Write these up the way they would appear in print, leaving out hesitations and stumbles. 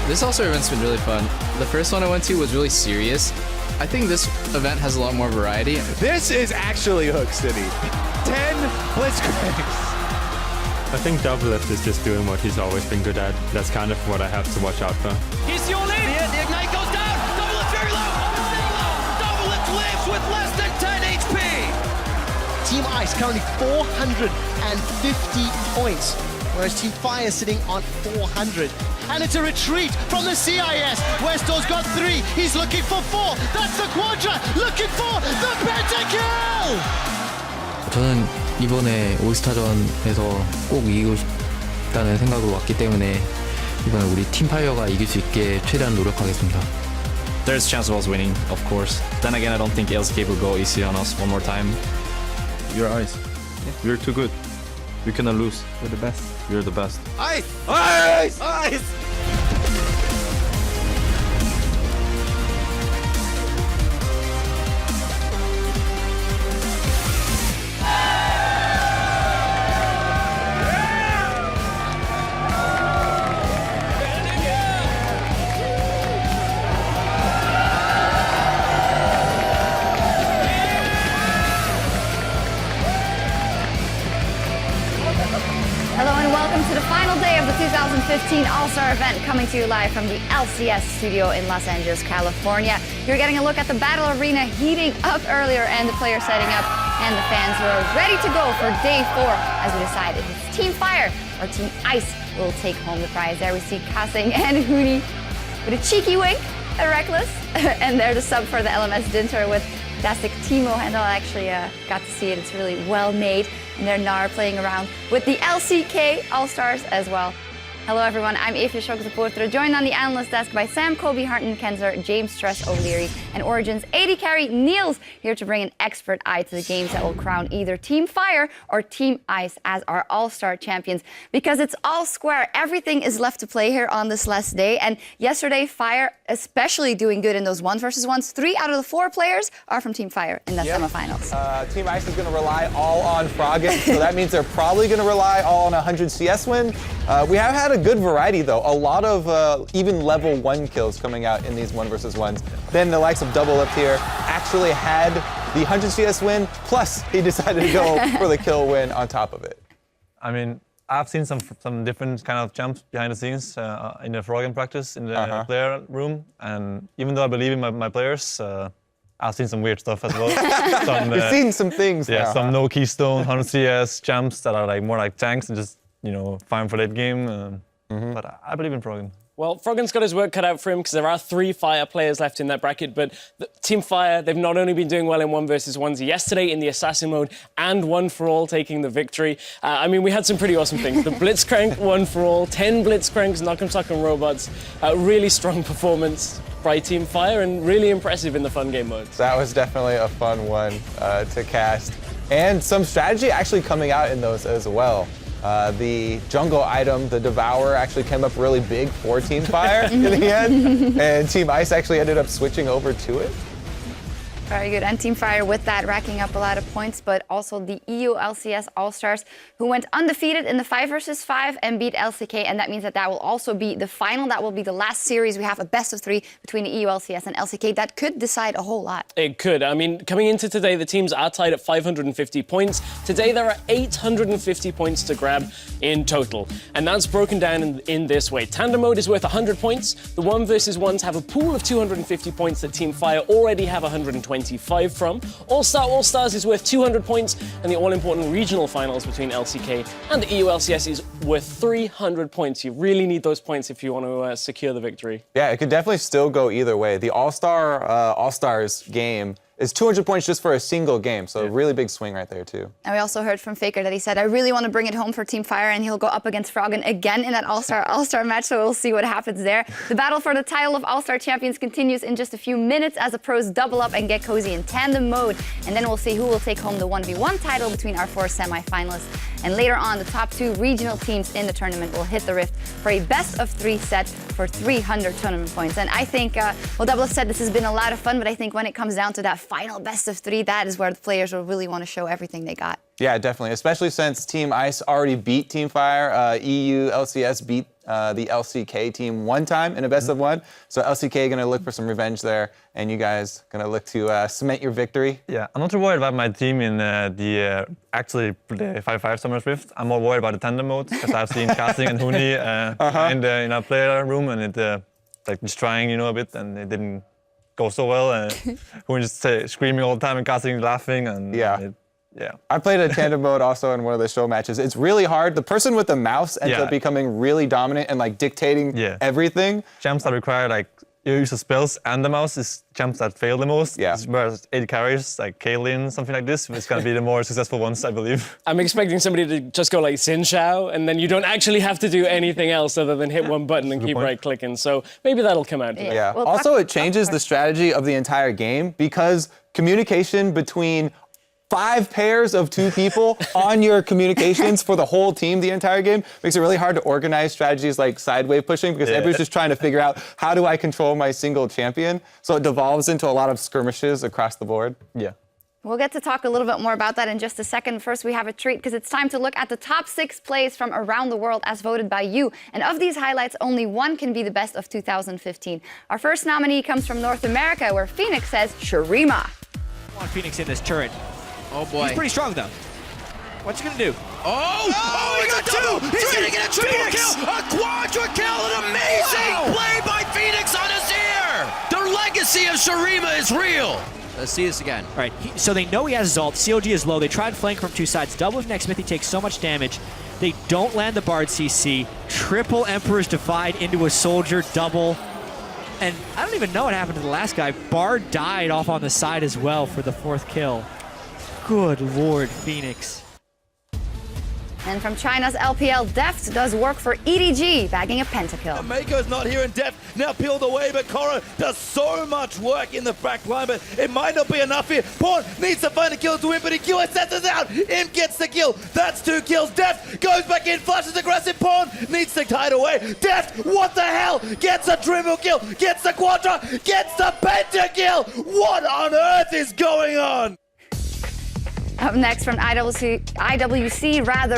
This All-Star event's been really fun. The first one I went to was really serious. I think this event has a lot more variety. This is actually Hook City. 10 Blitzcranks. I think Doublelift is just doing what he's always been good at. That's kind of what I have to watch out for. Here's the all-in. The Ignite goes down. Doublelift very low. Doublelift lives with less than 10 HP. Team Ice currently 450 points, whereas Team Fire is sitting on 400. And it's a retreat from the CIS. Westor's got 3. He's looking for 4. That's the Quadra. Looking for the Pentakill. 저는 이번에 올스타전에서 꼭 이기고 싶다는 생각으로 왔기 때문에 이번에 우리 팀파이어가 이길 수 있게 최대한 노력하겠습니다. There's a chance of us winning, of course. Then again, I don't think LCK will go easy on us one more time. You're Ice. We're too good. We cannot lose. We're the best. We're the best. Ice! Ice! Ice! Hello and welcome to the final day of the 2015 All-Star event, coming to you live from the LCS studio in Los Angeles, California. You're getting a look at the battle arena heating up earlier and the players setting up, and the fans who are ready to go for day 4 as we decide if it's Team Fire or Team Ice will take home the prize. There we see Kasing and Huni with a cheeky wink at Reckless, and they're the sub for the LMS Dinter with fantastic Timo handle. I actually got to see it. It's really well made. And they're now playing around with the LCK All-Stars as well. Hello everyone, I'm Evie Schokkepoorter, joined on the analyst desk by Sam, Kobe, Harton, Kenzer, James Stress O'Leary, and Origin's AD carry Niels, here to bring an expert eye to the games that will crown either Team Fire or Team Ice as our All-Star champions. Because it's all square, everything is left to play here on this last day, and yesterday Fire especially doing good in those 1 versus 1s. 3 out of the 4 players are from Team Fire in that semifinals. Team Ice is going to rely all on Froggen, so that means they're probably going to rely all on a 100 CS win. We have had a good variety, though. A lot of even level 1 kills coming out in these 1 versus 1s. Then the likes of Doublelift here actually had the 100 CS win, plus he decided to go for the kill win on top of it. I mean, I've seen some different kind of jumps behind the scenes in the Froggen practice in the player room, and even though I believe in my players, I've seen some weird stuff as well. You've seen some things. Yeah, now, some no keystone 100 CS jumps that are like more like tanks and just fine for late game. But I believe in Froggen. Well, Froggen's got his work cut out for him because there are 3 Fire players left in that bracket, but Team Fire, they've not only been doing well in 1 versus 1s yesterday in the Assassin mode and 1 for all taking the victory. I mean, we had some pretty awesome things. The Blitzcrank 1 for all, 10 Blitzcranks, Knock'em Sock'em Robots, really strong performance by Team Fire and really impressive in the fun game modes. That was definitely a fun one to cast. And some strategy actually coming out in those as well. The jungle item, the Devour, actually came up really big for Team Fire in the end, and Team Ice actually ended up switching over to it. Very good. And Team Fire with that racking up a lot of points, but also the EU LCS All-Stars who went undefeated in the 5 versus 5 and beat LCK. And that means that will also be the final. That will be the last series. We have a best of 3 between the EU LCS and LCK. That could decide a whole lot. It could. I mean, coming into today, the teams are tied at 550 points. Today, there are 850 points to grab in total. And that's broken down in this way. Tandem mode is worth 100 points. The 1 versus 1s have a pool of 250 points that Team Fire already have 125 from. All-Stars is worth 200 points, and the all-important regional finals between LCK and the EU LCS is worth 300 points. You really need those points if you want to secure the victory. Yeah, it could definitely still go either way. The All-Stars game is 200 points just for a single game, so a really big swing right there too. And we also heard from Faker that he said, I really want to bring it home for Team Fire, and he'll go up against Froggen again in that All-Star match, so we'll see what happens there. The battle for the title of All-Star champions continues in just a few minutes as the pros double up and get cozy in tandem mode, and then we'll see who will take home the 1v1 title between our 4 semi-finalists. And later on, the top 2 regional teams in the tournament will hit the rift for a best of 3 set for 300 tournament points. And I think, well, Double said this has been a lot of fun, but I think when it comes down to that final best of 3, that is where the players will really want to show everything they got. Yeah, definitely. Especially since Team Ice already beat Team Fire. EU LCS beat the LCK team one time in a best of one. So LCK going to look for some revenge there, and you guys going to look to cement your victory. Yeah, I'm not too worried about my team in actually the 5-5 Summer's Rift. I'm more worried about the tandem mode because I've seen Casting and Huni in our player room, and it like just trying, a bit, and it didn't go so well. Huni just screaming all the time and Casting laughing, and yeah. Yeah. I played a tandem mode also in one of the show matches. It's really hard. The person with the mouse ends up becoming really dominant and like dictating everything. Champs that require like use of spells and the mouse is champs that fail the most. Yeah. Whereas 8 carries like Kaylin, something like this, is going to be the more successful ones, I believe. I'm expecting somebody to just go like Xin Shao, and then you don't actually have to do anything else other than hit one button and keep right clicking. So maybe that'll come out today. Yeah. Well, also, it changes the strategy of the entire game because communication between 5 pairs of 2 people on your communications for the whole team the entire game makes it really hard to organize strategies like side wave pushing because everybody's just trying to figure out how do I control my single champion. So it devolves into a lot of skirmishes across the board. Yeah. We'll get to talk a little bit more about that in just a second. First, we have a treat because it's time to look at the top 6 plays from around the world as voted by you. And of these highlights, only one can be the best of 2015. Our first nominee comes from North America, where Phoenix says Shurima. I want Phoenix in this turret. Oh boy. He's pretty strong though. What's he gonna do? Oh, he got 2! He's gonna get a triple kill! A quadra kill! An amazing play by Phoenix on Azir! The legacy of Shurima is real! Let's see this again. All right, so they know he has his ult. COG is low. They try and flank from 2 sides. Double with next Smith, he takes so much damage. They don't land the Bard CC. Triple Emperor's Divide into a soldier double. And I don't even know what happened to the last guy. Bard died off on the side as well for the 4th kill. Good Lord, Phoenix. And from China's LPL, Deft does work for EDG, bagging a pentakill. Mako's not here, and Deft now peeled away, but Korra does so much work in the back line, but it might not be enough here. Pawn needs to find a kill to win, but he QSS's out. Imp gets the kill. That's 2 kills. Deft goes back in, flashes aggressive. Pawn needs to hide away. Deft, what the hell? Gets a triple kill, gets the quadra, gets the pentakill. What on earth is going on? Up next from IWC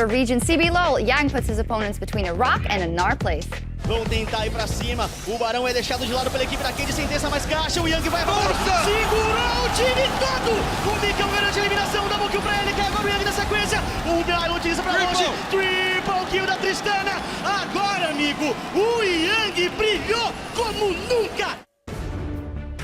region CB LOL, Yang puts his opponents between a rock and a Gnar place. Vão tentar ir pra cima. O Barão é deixado de lado pela equipe da Cade, sentença mais caixa. O Yang vai avançar. Segurou o time todo. O Mikael garante a eliminação. Double kill pra ele. Quer agora o Yang na sequência. O Gnar utiliza pra longe. Triple kill da Tristana. Agora, amigo, o Yang brilhou como nunca.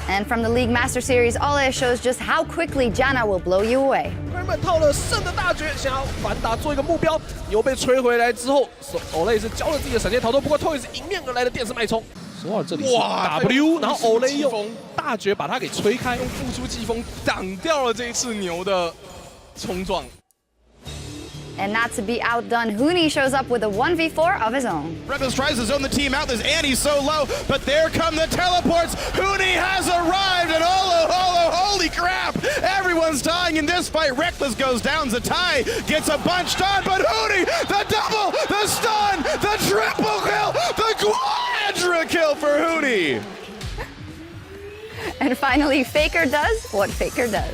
And from the League Master Series, Ole shows just how quickly Janna will blow you away. 人们套了圣的大绝，想要反打做一个目标，又被摧回来之后，Ole 是交了自己的闪电逃脱，不过 Toys 迎面而来的电视脉冲，说到这里是 W， 然后 Ole 用大绝把他给吹开，用付出季风挡掉了这一次牛的冲撞。 And not to be outdone, Huni shows up with a 1v4 of his own. Reckless tries to zone the team out. There's Annie so low, but there come the teleports. Huni has arrived, and holy crap! Everyone's dying in this fight. Reckless goes down. Zatai gets a bunch done, but Huni, the double, the stun, the triple kill, the quadra kill for Huni. And finally, Faker does what Faker does.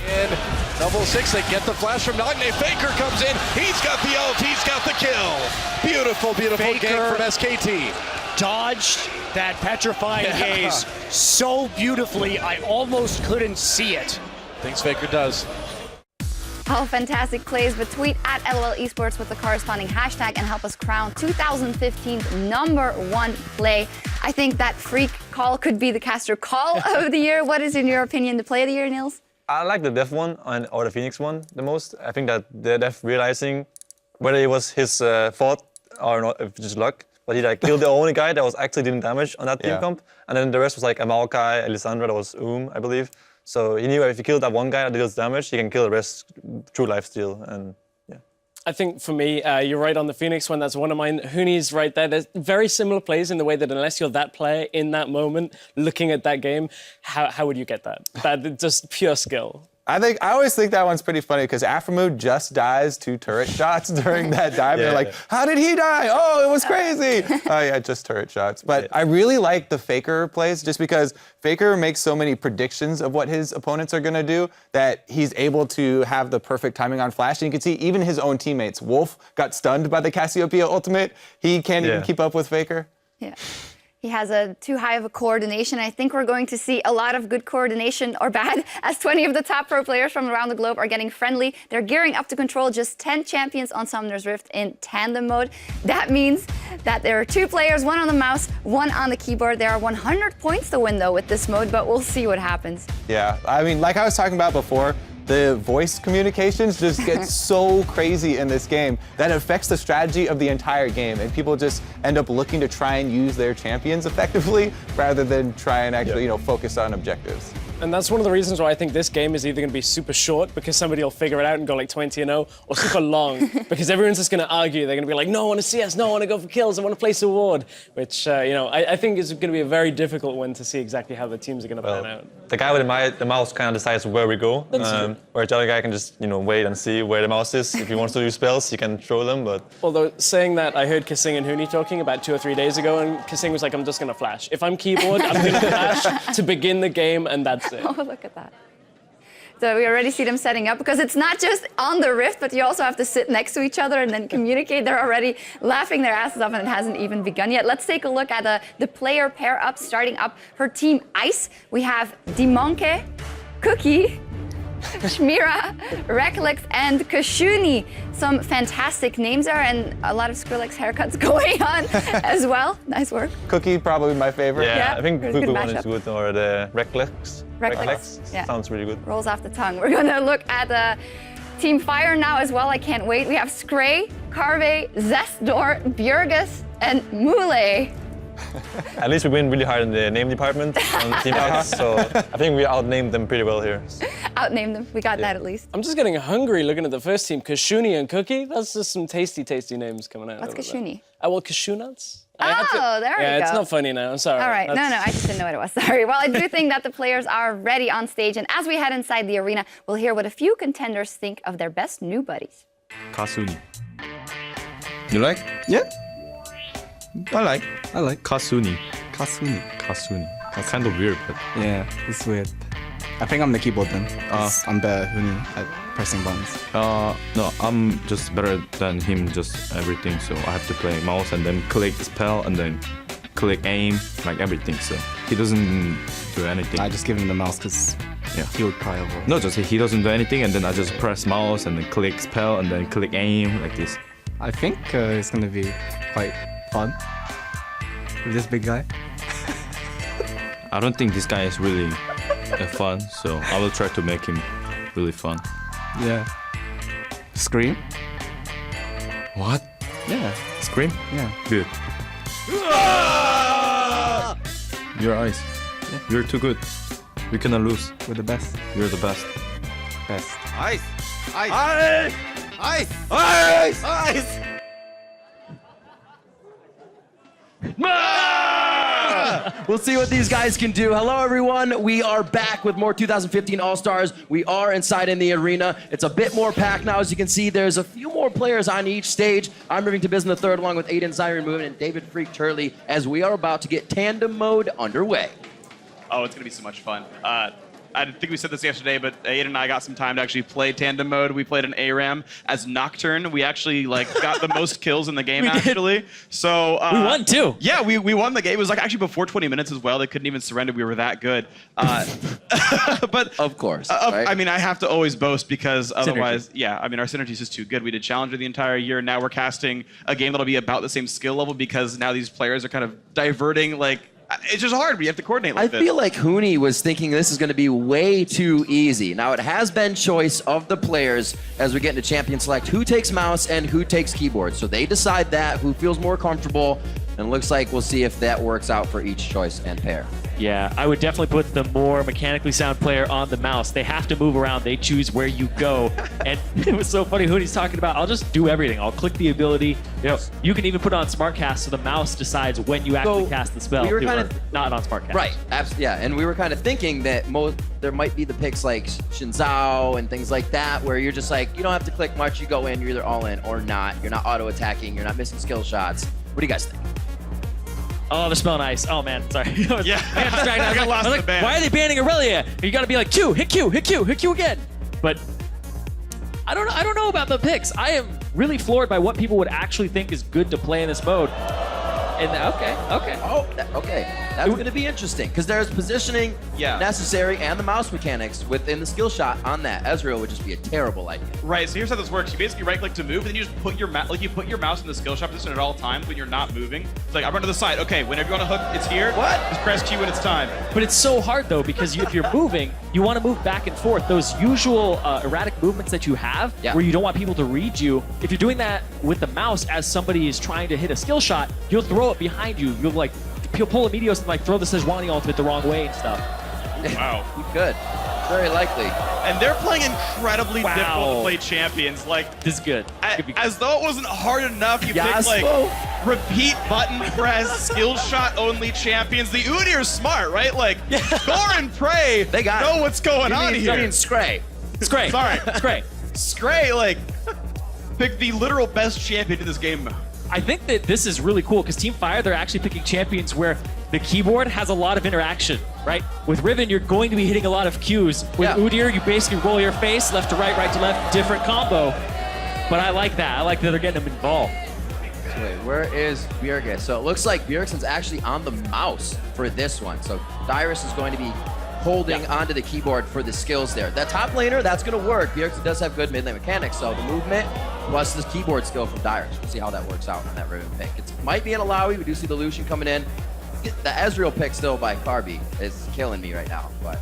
And double 6, they get the flash from Nagne. Faker comes in, he's got the ult, he's got the kill. Beautiful, beautiful Faker game from SKT. Dodged that petrifying gaze so beautifully, I almost couldn't see it. Thinks Faker does. All fantastic plays, but tweet at LOL Esports with the corresponding hashtag and help us crown 2015's #1 play. I think that freak call could be the caster call of the year. What is, in your opinion, the play of the year, Nils? I like the Def one or the Phoenix one the most. I think that the Def realizing whether it was his fault or not, if just luck, but he like killed the only guy that was actually doing damage on that team comp, and then the rest was like Amalkai, Elisandra, that was I believe. So he knew if he killed that one guy that deals damage, he can kill the rest through lifesteal, and yeah. I think for me, you're right on the Phoenix one. That's one of mine. Huni's right there. There's very similar plays in the way that unless you're that player in that moment, looking at that game, how would you get that? That just pure skill. I always think that one's pretty funny because Aphromood just dies 2 turret shots during that dive. They're like, how did he die? Oh, it was crazy. Oh yeah, just turret shots. But I really like the Faker plays just because Faker makes so many predictions of what his opponents are going to do that he's able to have the perfect timing on flash. And you can see even his own teammates. Wolf got stunned by the Cassiopeia ultimate. He can't even keep up with Faker. Yeah. He has too high of a coordination. I think we're going to see a lot of good coordination, or bad, as 20 of the top pro players from around the globe are getting friendly. They're gearing up to control just 10 champions on Summoner's Rift in tandem mode. That means that there are 2 players, 1 on the mouse, 1 on the keyboard. There are 100 points to win, though, with this mode, but we'll see what happens. Yeah, I mean, like I was talking about before, the voice communications just get so crazy in this game that it affects the strategy of the entire game, and people just end up looking to try and use their champions effectively rather than try and actually, focus on objectives. And that's one of the reasons why I think this game is either going to be super short because somebody will figure it out and go like 20-0, or super long because everyone's just going to argue. They're going to be like, no, I want to CS, no, I want to go for kills, I want to place a ward, which, I think is going to be a very difficult one to see exactly how the teams are going to pan out. The guy with the mouse kind of decides where we go, where the other guy can just, wait and see where the mouse is. If he wants to do spells, he can throw them, but... Although, saying that, I heard Kasing and Huni talking about 2 or 3 days ago, and Kasing was like, I'm just going to flash. If I'm keyboard, I'm going to flash to begin the game, and that's it. Oh, look at that. So we already see them setting up because it's not just on the Rift, but you also have to sit next to each other and then communicate. They're already laughing their asses off and it hasn't even begun yet. Let's take a look at the player pair up, starting up for Team Ice. We have Dimonke, Cookie, Shmira, Reklex, and Kashuni. Some fantastic names there, and a lot of Skrillex haircuts going on as well. Nice work. Cookie, probably my favorite. Yeah, I think Cookie one is good, or the Reklex. Yeah. Sounds really good. Rolls off the tongue. We're going to look at Team Fire now as well. I can't wait. We have Skray, Carve, Zestdor, Björgus, and Mule. At least we win really hard in the name department on Team Ice, so I think we outnamed them pretty well here. Outnamed them. We got that at least. I'm just getting hungry looking at the first team. Kashuni and Cookie. That's just some tasty, tasty names coming out. What's Kashuni? Well, cashew nuts. Oh, there we go. Yeah, it's not funny now. I'm sorry. All right. No, I just didn't know what it was. Sorry. Well, I do think that the players are ready on stage, and as we head inside the arena, we'll hear what a few contenders think of their best new buddies. Kasuni. You like? Yeah. I like. Kasuni. Kasuni. Kind of weird, but... Yeah, it's weird. I think I'm the keyboard then. I'm better Huni at pressing buttons. No, I'm just better than him, just everything. So I have to play mouse and then click spell and then click aim, like everything. So he doesn't do anything. I just give him the mouse because he would probably avoid. No, just he doesn't do anything, and then I just press mouse and then click spell and then click aim like this. I think it's gonna be quite fun with this big guy. I don't think this guy is really fun, so I will try to make him really fun. Yeah. Scream? What? Yeah. Scream? Yeah. Good. Your eyes. Yeah. You're too good. We cannot lose. We're the best. You're the best. Best. Ice! Ice! Ice! Ice! Ice! Ice! We'll see what these guys can do. Hello, everyone. We are back with more 2015 All-Stars. We are inside in the arena. It's a bit more packed now. As you can see, there's a few more players on each stage. I'm moving to Biz in the third, along with Aiden Siren Moon and David Freak Turley, as we are about to get tandem mode underway. Oh, it's going to be so much fun. I think we said this yesterday, but Aiden and I got some time to actually play tandem mode. We played an ARAM as Nocturne. We actually got the most kills in the game, actually. So we won too. Yeah, we won the game. It was actually before 20 minutes as well. They couldn't even surrender. We were that good. But of course, right? I mean, I have to always boast because otherwise, our synergy is just too good. We did Challenger the entire year. Now we're casting a game that'll be about the same skill level because now these players are kind of diverting it's just hard. We have to coordinate like this. I feel like Huni was thinking this is going to be way too easy. Now, it has been choice of the players as we get into Champion Select who takes mouse and who takes keyboard. So they decide that, who feels more comfortable, and looks like we'll see if that works out for each choice and pair. Yeah, I would definitely put the more mechanically sound player on the mouse. They have to move around. They choose where you go. And it was so funny. Hoodie's talking about, I'll just do everything. I'll click the ability. You know, you can even put it on SmartCast so the mouse decides when you actually cast the spell. We were kind of not on SmartCast. Right. Yeah, and we were kind of thinking that there might be the picks like Shinzao and things like that, where you're just like, you don't have to click much. You go in, you're either all in or not. You're not auto attacking. You're not missing skill shots. What do you guys think? Oh, they're smelling nice. Oh man, sorry. I got distracted. I got lost in the ban. Why are they banning Aurelia? You got to be like Q, hit Q, hit Q, hit Q again. But I don't know about the picks. I am really floored by what people would actually think is good to play in this mode. And okay. Oh, okay. That's going to be interesting because there's positioning necessary and the mouse mechanics within the skill shot on that. Ezreal would just be a terrible idea. Right. So here's how this works. You basically right-click to move, and then you just put your mouse in the skill shot position at all times when you're not moving. It's like I run to the side. Okay, whenever you want to hook, it's here. What? Just press Q when it's time. But it's so hard though because if you're moving, you want to move back and forth. Those usual erratic movements that you have, where you don't want people to read you. If you're doing that with the mouse as somebody is trying to hit a skill shot, you'll throw it behind you. You'll pull a Meteos and like throw the Sejuani ultimate the wrong way and stuff. Wow. You could. Very likely. And they're playing incredibly difficult to play champions. Like this is good. As though it wasn't hard enough, you pick like repeat button press, skill shot only champions. The Udyr are smart, right? Like Thor and Prey they got know what's going on here. You mean Scray. Scray. Sorry. Scray. Scray, like, pick the literal best champion in this game. I think that this is really cool because Team Fire, they're actually picking champions where the keyboard has a lot of interaction, right? With Riven, you're going to be hitting a lot of Qs. With Udyr, you basically roll your face, left to right to left, different combo. But I like that. I like that they're getting them involved. So wait, where is Bjergis? So it looks like Bjergsen's actually on the mouse for this one. So Dyrus is going to be holding onto the keyboard for the skills there. That top laner, that's going to work. Bjergsen does have good mid lane mechanics, so the movement plus the keyboard skill from Dyrus. We'll see how that works out on that Riven pick. It might be an Alawi. We do see the Lucian coming in. The Ezreal pick still by Karbi is killing me right now, but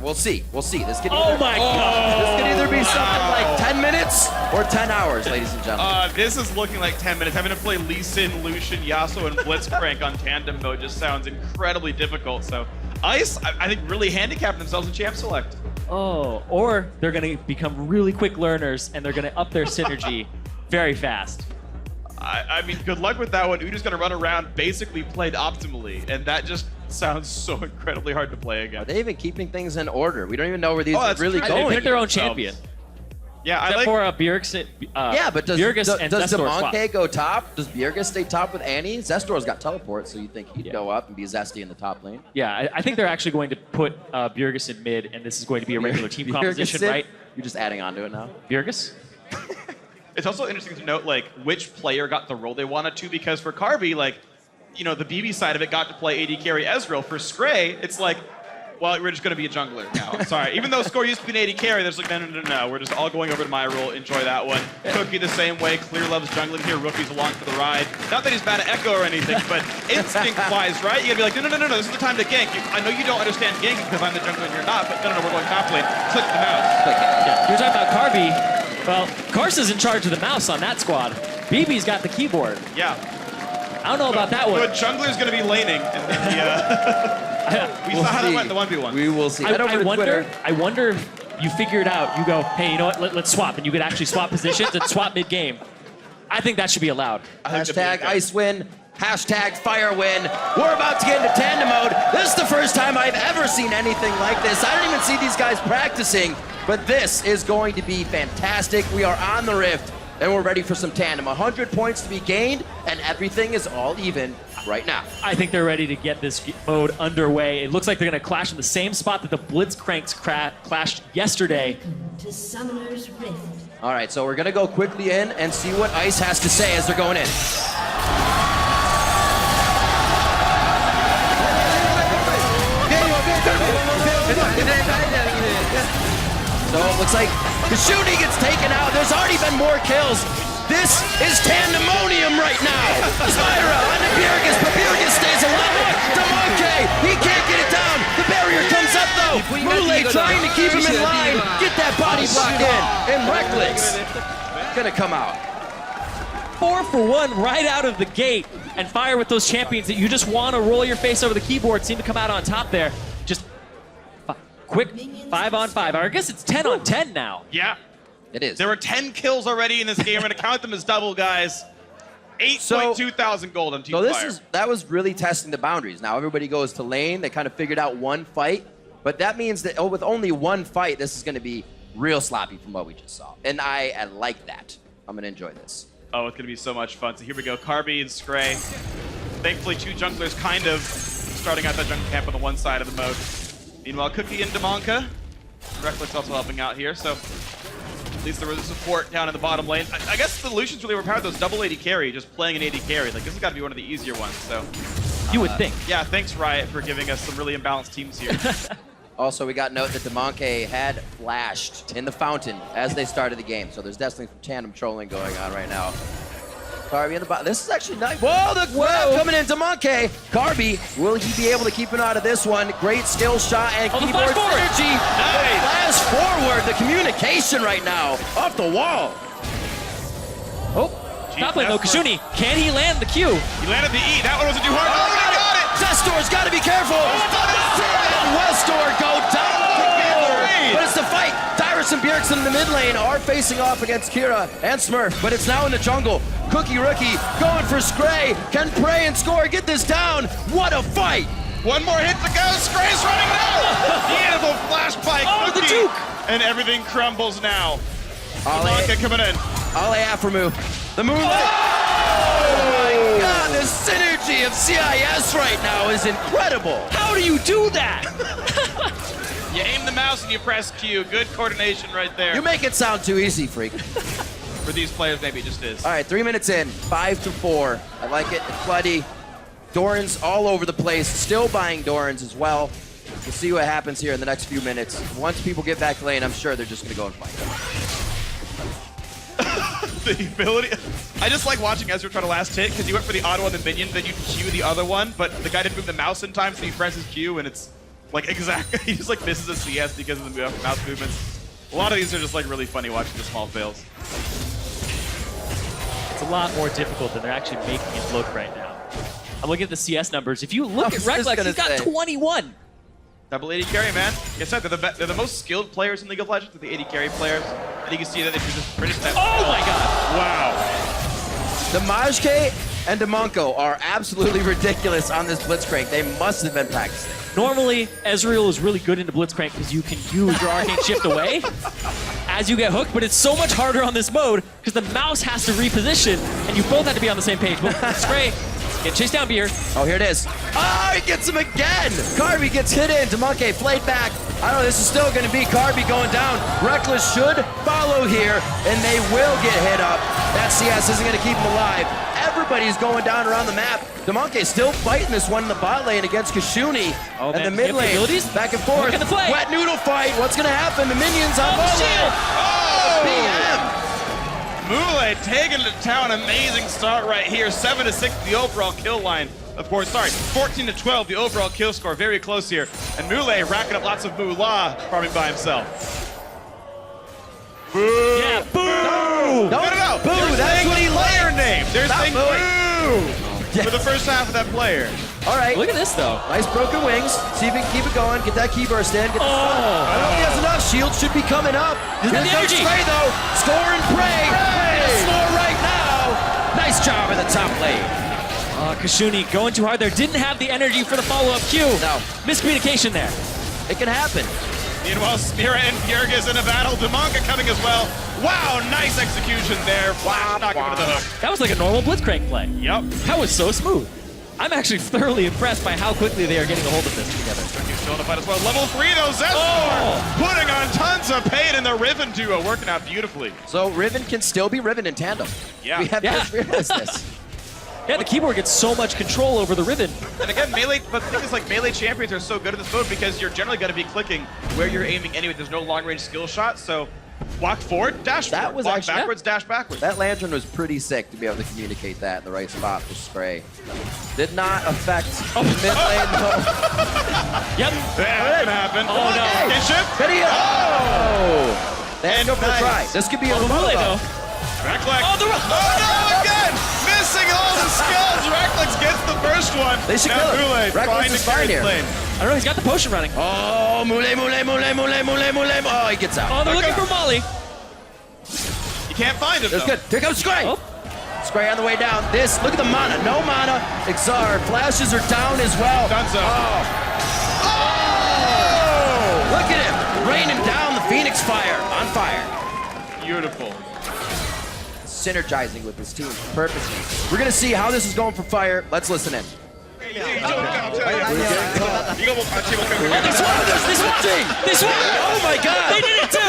we'll see. We'll see. This could either, this could either be something like 10 minutes or 10 hours, ladies and gentlemen. This is looking like 10 minutes. Having to play Lee Sin, Lucian, Yasuo, and Blitzcrank on Tandem mode just sounds incredibly difficult. So Ice, I think, really handicapped themselves in Champ Select. Oh, or they're going to become really quick learners and they're going to up their synergy very fast. I mean, good luck with that one. Udyr's going to run around, basically played optimally, and that just sounds so incredibly hard to play again. Are they even keeping things in order? We don't even know where these are really going. They pick their own champion. Yeah, Except for Bjergsen. Yeah, but does Zestor Demonke go top? Does Bjergsen stay top with Annie? Zestor's got teleport, so you think he'd go up and be Zesty in the top lane? Yeah, I think they're actually going to put Bjergsen mid, and this is going to be a regular team composition, right? You're just adding on to it now? Bjergsen? It's also interesting to note, like, which player got the role they wanted to, because for Karbi, like, you know, the BB side of it got to play AD carry Ezreal. For Scray, it's like, well, we're just going to be a jungler now. I'm sorry. Even though Score used to be an AD carry, there's like, no. We're just all going over to my role. Enjoy that one. Cookie the same way. Clear loves jungling here. Rookie's along for the ride. Not that he's bad at Echo or anything, but instinct-wise, right? You got to be like, no. This is the time to gank. I know you don't understand ganking because I'm the jungler and you're not, but no, we're going top lane. Click the mouse. Yeah. You're talking about Karbi. Well, Karsa's in charge of the mouse on that squad. BB's got the keyboard. Yeah. I don't know about that one. But jungler's going to be laning. We saw how that went in the 1v1. We will see. I wonder if you figure it out. You go, hey, you know what? Let's swap. And you could actually swap positions and swap mid-game. I think that should be allowed. Hashtag Ice win. Hashtag Fire win. We're about to get into Tandem mode. This is the first time I've ever seen anything like this. I don't even see these guys practicing, but this is going to be fantastic. We are on the Rift, and we're ready for some Tandem. 100 points to be gained, and everything is all even right now. I think they're ready to get this mode underway. It looks like they're going to clash in the same spot that the Blitzcranks clashed yesterday. To Summoner's Rift. All right, so we're going to go quickly in and see what Ice has to say as they're going in. So it looks like Kashuni gets taken out. There's already been more kills. This is Tandemonium right now. Spyra onto Bjergis, but Bjergis stays alive. Demonke, he can't get it down. The barrier comes up though. Mule trying to keep him in line. Get that body block in. And Reckless gonna come out. 4 for 1 right out of the gate. And Fire with those champions that you just want to roll your face over the keyboard seem to come out on top there. Just quick 5 on 5. I guess it's 10 on 10 now. Yeah. It is. There were 10 kills already in this game. We're going to count them as double, guys. 8.2 thousand gold on Team Fire. That was really testing the boundaries. Now everybody goes to lane. They kind of figured out one fight. But that means that with only one fight, this is going to be real sloppy from what we just saw. And I like that. I'm going to enjoy this. Oh, it's going to be so much fun. So here we go. Karbi and Scray. Thankfully, 2 junglers kind of starting out that jungle camp on the one side of the mode. Meanwhile, Cookie and Damonka. Reckless also helping out here. So at least there was support down in the bottom lane. I guess the Lucians really overpowered those double AD carry, just playing an AD carry. Like, this has got to be one of the easier ones. So you would think. Yeah, thanks, Riot, for giving us some really imbalanced teams here. Also, we got note that Damonka had flashed in the fountain as they started the game. So there's definitely some tandem trolling going on right now. Karbi in the bottom. This is actually nice. Whoa, the grab coming in. Damonka. Karbi, will he be able to keep it out of this one? Great skill shot and keyboard synergy. Nice. Flash forward. The communication right now off the wall. Oh, top lane though. Kashuni, can he land the Q? He landed the E. That one wasn't too hard. Oh, he got it. Zestor's got to be careful. And Westor go down. But it's the fight. Dyrus and Bjergsen in the mid lane are facing off against Kira and Smurf, but it's now in the jungle. Cookie Rookie going for Scray. Can pray and score. Get this down. What a fight. One more hit to go. Scray's running now. Beautiful flash by Cookie. The Duke. And everything crumbles now. Ale coming in. Ale Aframu. The moonlight. Oh my God, the synergy of CIS right now is incredible. How do you do that? You aim the mouse and you press Q. Good coordination right there. You make it sound too easy, freak. For these players, maybe it just is. All right, 3 minutes in, 5-4. I like it. It's bloody. Doran's all over the place. Still buying Doran's as well. We'll see what happens here in the next few minutes. Once people get back lane, I'm sure they're just going to go and fight. The ability. I just like watching Ezreal try to last hit because he went for the auto on the minion, then you Q the other one, but the guy didn't move the mouse in time, so he presses Q, and it's like exactly, he just like misses a CS because of the mouse movements. A lot of these are just like really funny watching the small fails. It's a lot more difficult than they're actually making it look right now. I'm looking at the CS numbers. If you look at Reckless, he's got 21. Double AD carry, man. Like I said, they're the most skilled players in League of Legends, they're the AD carry players. And you can see that if you just finish that. Oh my God! Wow. The Majke and Damonko are absolutely ridiculous on this Blitzcrank. They must have been practicing. Normally, Ezreal is really good into Blitzcrank because you can use your Arcane Shift away as you get hooked, but it's so much harder on this mode because the mouse has to reposition, and you both have to be on the same page. But Scray, get chased down Beer. Oh, here it is. Oh, he gets him again. Karbi gets hit in. Damonka played back. I don't know, this is still going to be Karbi going down. Reckless should follow here, and they will get hit up. That CS isn't going to keep him alive. Everybody's going down around the map. Damonka still fighting this one in the bot lane against Kashuni. Oh, and the mid lane, back and forth. Wet noodle fight. What's going to happen? The minions on Mule taking to town. Amazing start right here. 7-6 the overall kill line. Of course, sorry, 14-12 the overall kill score. Very close here. And Mule racking up lots of moolah, farming by himself. Boo! Yeah, boo! No. Boo! They're That's saying what he the player liked. name. They're Stop saying boo for the first half of that player. All right. Look at this, though. Nice broken wings. See if he can keep it going. Get that key burst in. Get the I don't know if he has enough. Shield should be coming up. Here comes Spray, though. Score and pray. Score right now. Nice job in the top lane. Kashuni going too hard there. Didn't have the energy for the follow-up Q. No. Miscommunication there. It can happen. Meanwhile, Spira and Bjergsen in a battle. Damonka coming as well. Wow, nice execution there. Flash knocking him to the hook. That was like a normal Blitzcrank play. Yep. That was so smooth. I'm actually thoroughly impressed by how quickly they are getting a hold of this together. Still in the fight as well. Level 3 though, Zestor putting on tons of pain, and the Riven duo working out beautifully. So Riven can still be Riven in tandem. Yeah. We have just realized this. Yeah, the keyboard gets so much control over the Riven. And again, melee, but the thing is, like, melee champions are so good at this mode because you're generally going to be clicking where you're aiming anyway. There's no long-range skill shot, so walk forward, dash That forward. was Walk actually- backwards, dash backwards. That lantern was pretty sick to be able to communicate that in the right spot for Spray. Did not affect the mid lane though. Yep. That can happen. Oh, no. Get shift. Video! Oh! They had to go for a try. This could be a Mule, though. Back leg. Oh, the no, again! Reckless gets the first one. They should now kill him. Mule Reckless trying is to carry fine the here. lane. I don't know, he's got the potion running. Oh, Mule. Oh, he gets out. Oh, they're looking for Molly. You can't find him, That's though. good. Here comes Scray. Oh. Scray on the way down. Look at the mana. No mana. Exar. Flashes are down as well. Dunzo. Oh. Look at him. Raining down the Phoenix Fire. On fire. Beautiful. Synergizing with his team purposely. We're going to see how this is going for Fire. Let's listen in. This one! Oh my god! They did it too!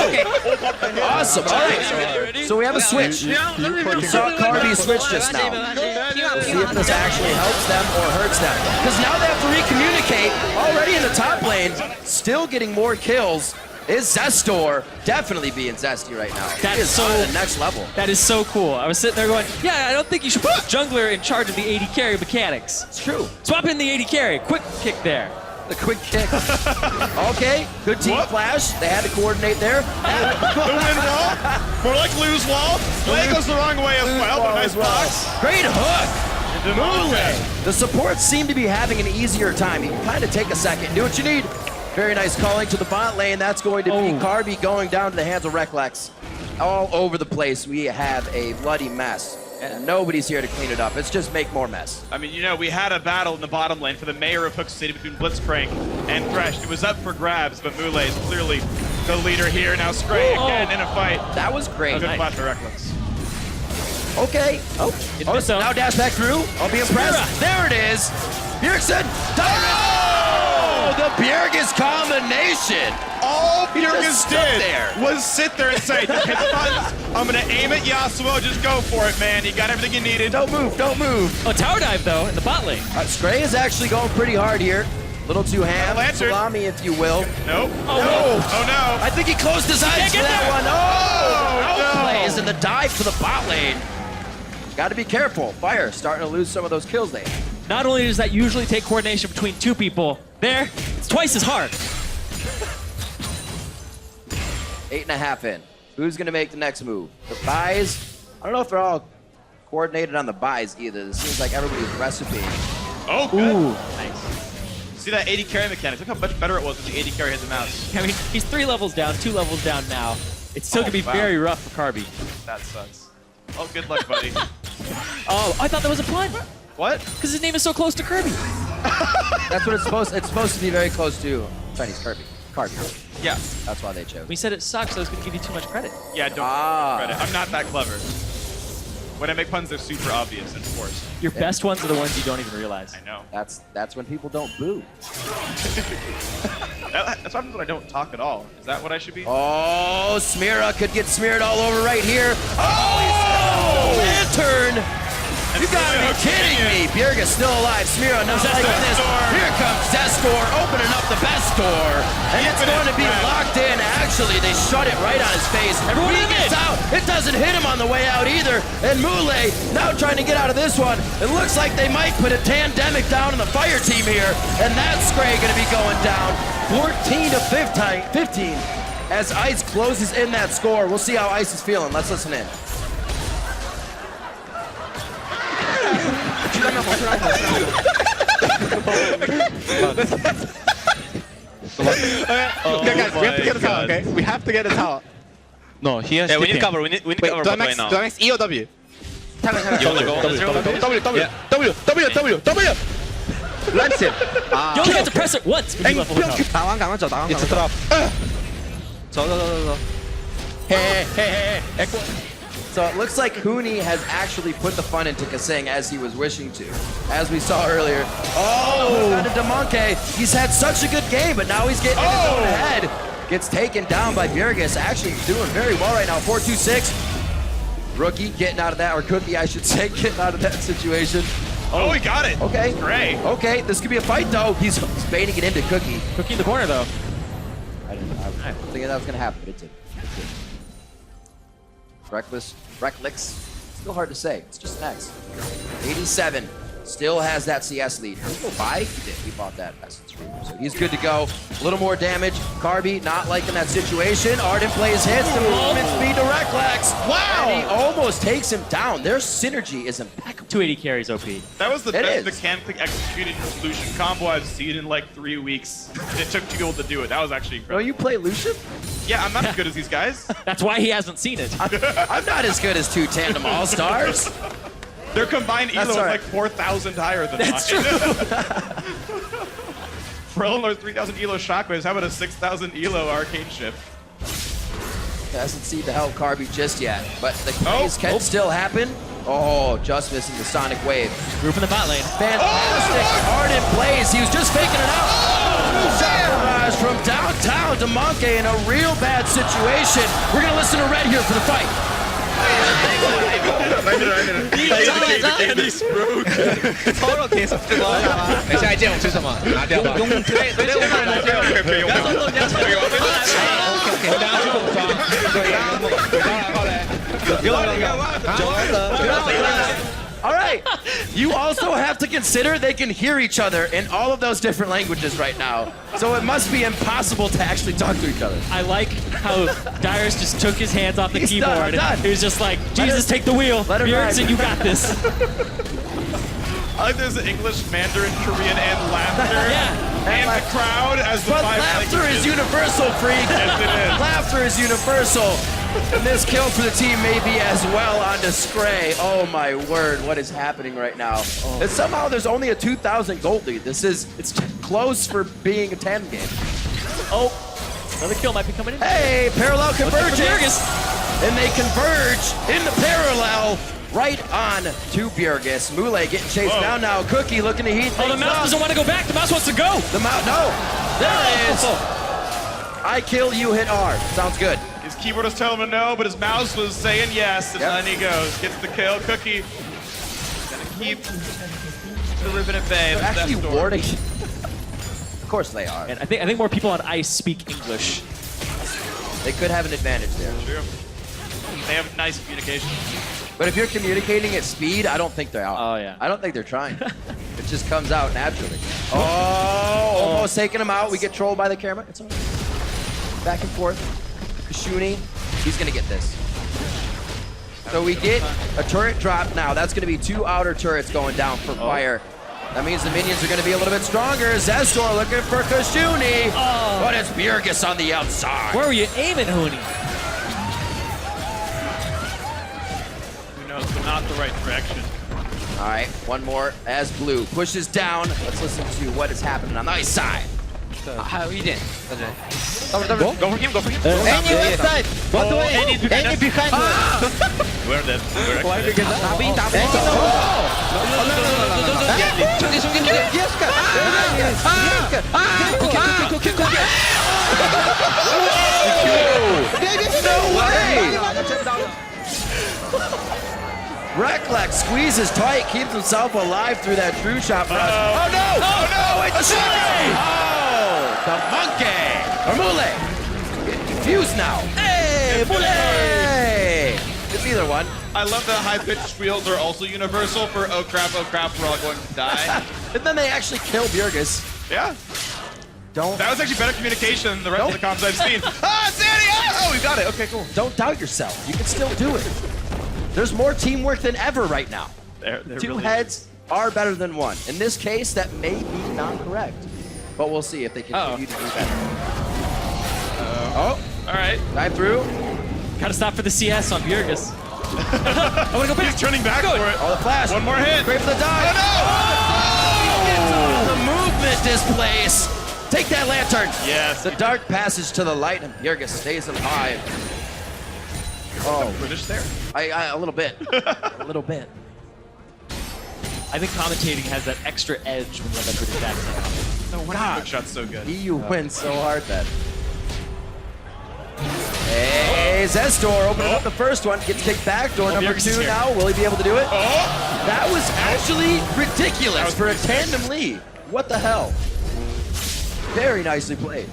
Awesome. All right. So we have a switch. We saw Carby switch just now. We'll see if this actually helps them or hurts them. Because now they have to recommunicate. Already in the top lane, still getting more kills. Is Zestor definitely being zesty right now? That's He is so on the next level. That is so cool. I was sitting there going, yeah, I don't think you should put jungler in charge of the AD carry mechanics. It's true. Swap in the AD carry. Quick kick there. The quick kick. Okay, good team flash. They had to coordinate there. The win wall. More like lose wall. Play goes the wrong way as well, but nice box. Great hook. Mule. The supports seem to be having an easier time. You can kind of take a second, do what you need. Very nice calling to the bot lane. That's going to be Carby going down to the hands of Reclex. All over the place, we have a bloody mess. And nobody's here to clean it up. It's just make more mess. I mean, you know, we had a battle in the bottom lane for the mayor of Hook City between Blitzcrank and Thresh. It was up for grabs, but Mule is clearly the leader here. Now Scray again in a fight. That was great. A good flash for Reckless. Okay. Now dash back through. I'll be impressed. There it is. Bjergsen. Oh! The Bjergis combination. All He just Bjergis stood did there. was sit there and say, hit buttons. I'm going to aim at Yasuo. Just go for it, man. You got everything you needed. Don't move. Don't move. Oh, tower dive, though, in the bot lane. Scray is actually going pretty hard here. Little too ham. Lantern. Salami, if you will. Nope. Oh, no. Oh, no. I think he closed his eyes can't for get that there. one. Oh, no. outplays and the dive for the bot lane. Got to be careful. Fire starting to lose some of those kills they had. Not only does that usually take coordination between two people, it's twice as hard. 8.5 in. Who's going to make the next move? The buys? I don't know if they're all coordinated on the buys either. It seems like everybody's recipe. Oh, good. Ooh. Nice. See that AD carry mechanics? Look how much better it was when the AD carry hit the mouse. I mean, he's 3 levels down, 2 levels down now. It's still going to be very rough for Carby. That sucks. Oh, good luck, buddy. Oh, I thought that was a pun. What? Because his name is so close to Kirby. That's what it's supposed to be very close to Chinese Kirby. Yeah. That's why they chose. We said it sucks, so I was going to give you too much credit. Yeah, don't credit. I'm not that clever. When I make puns, they're super obvious and forced. Your best ones are the ones you don't even realize. I know. That's when people don't boo. That's what happens when I don't talk at all. Is that what I should be? Oh, Smira could get smeared all over right here. Oh, Lantern! You gotta be kidding me! Bjergis still alive. Smira not like this. Here comes Zestor opening up the best door. And it's going to be locked in. Actually, they shut it right on his face. Everyone He gets out. It doesn't hit him on the way out either. And Mule now trying to get out of this one. It looks like they might put a Tandemic down on the fire team here. And that's Scray going to be going down. 14 to 15 as Ice closes in that score. We'll see how Ice is feeling. Let's listen in. Guys, we have to get the tower, okay? We have to get the tower. No, he has. Yeah, we need cover. We need cover do I right max, now. do I max E or W? You wanna go? W! Lance him! You only have to press it once when you level up. 打完赶快走，打完赶快走。走走走走走。嘿。 So it looks like Huni has actually put the fun into Kasing as he was wishing to. As we saw earlier. Oh, got a Demonke. He's had such a good game, but now he's getting in his own head. Gets taken down by Bjergis. Actually doing very well right now. 4-2-6. Rookie getting out of that, or Cookie, I should say, getting out of that situation. Oh, he got it. Okay. Great. Okay, this could be a fight, though. He's baiting it into Cookie. Cookie in the corner, though. I didn't think that was going to happen, but it did. Reckless, still hard to say. It's just an X. 87. still has that CS lead. Did he go buy? He did. He bought that essence room. So he's good to go. A little more damage. Carby not liking that situation. Arden plays hits. The movement speed to Reclex. Wow! And he almost takes him down. Their synergy is impeccable. 280 carries OP. That was the It best is. mechanic executed Lucian combo I've seen in like 3 weeks. It took 2 people to do it. That was actually incredible. Oh, you play Lucian? Yeah, I'm not as good as these guys. That's why he hasn't seen it. I'm not as good as 2 Tandem All-Stars. Their combined elo That's is all right. like 4,000 higher than That's mine. true. For Eleanor's 3,000 elo shockwaves, how about a 6,000 elo arcane shift? Hasn't seen to help Carby just yet, but the plays can still happen. Oh, just missing the Sonic Wave. Group in the bot lane. Fantastic. Arden plays. He was just faking it out. Shot barrage from downtown to Monkey in a real bad situation. We're going to listen to Red here for the fight. 서로 계속 뜨거. 下一件我吃什么？拿掉吧。用对，我买了这个。不要动动，不要吵。OK， 大家去补妆。对，然后嘞，All right. You also have to consider they can hear each other in all of those different languages right now. So it must be impossible to actually talk to each other. I like how Darius just took his hands off the He's keyboard. done. He was just like, Jesus, take the wheel. Let him ride. Bjergsen, you got this. I like there's English, Mandarin, Korean, and laughter. And the crowd as the But 5 laughter languages. is universal, freak. Yes, it is. Laughter is universal. And this kill for the team may be as well on Scray. Oh my word, what is happening right now? And somehow there's only a 2,000 gold lead. It's close for being a Tandem game. Oh, another kill might be coming in. Hey, parallel convergence. Bjergsen. And they converge in the parallel right on to Bjergsen. Mule getting chased down now. Cookie looking to heat Oh, the things mouse up. doesn't want to go back. The mouse wants to go. The mouse, no. There it is. I kill, you hit R. Sounds good. His keyboard was telling him no, but his mouse was saying yes, and then he goes. Gets the kill. Cookie gonna keep the ribbon at bay. They're actually warding. Of course they are. And I think more people on ice speak English. They could have an advantage there. True. They have nice communication. But if you're communicating at speed, I don't think they're out. Oh, yeah. I don't think they're trying. It just comes out naturally. Oh, almost taking him out. We get trolled by the camera. It's all right. Back and forth. Shuni, he's going to get this. So we get a turret drop now. That's going to be 2 outer turrets going down for fire. That means the minions are going to be a little bit stronger. Zestor looking for Kashuni. Oh. But it's Bjergsen on the outside. Where were you aiming, Hooney? Who knows, but not the right direction. All right, one more as Blue pushes down. Let's listen to what is happening on the ice side. How you did? Go for him, go for him. Any left side. What way? Any behind. Where that? No way! Reclex squeezes tight, keeps himself alive through that true shot rush. Oh no! Oh no! It's Shuni! Oh! The monkey! Or Mule! Confused now. Hey! Mule! It's either one. I love that high-pitched squeals are also universal for oh crap, we're all going to die. And then they actually kill Bjergsen. Yeah. That was actually better communication than the rest of the comps I've seen. Sandy! Oh, we got it. Okay, cool. Don't doubt yourself. You can still do it. There's more teamwork than ever right now. There 2 really heads are better than 1. In this case, that may be not correct. But we'll see if they continue to do better. All right. Dive through. Gotta stop for the CS on Bjergsen. I want to go back. He's turning back for it. Oh, the flash. One more hit. Great for the dive. Oh, no! The movement displace. Take that lantern. Yes. The dark passage to the light, and Bjergsen stays alive. Oh, British there. a little bit. A little bit. I think commentating has that extra edge when you have that British accent. No wonder quick shot's so good. EU wins so hard then. Hey, Zestor opening up the first one. Gets kicked back. Door number 2 now. Will he be able to do it? That was actually ridiculous for a tandem lead. What the hell? Very nicely played.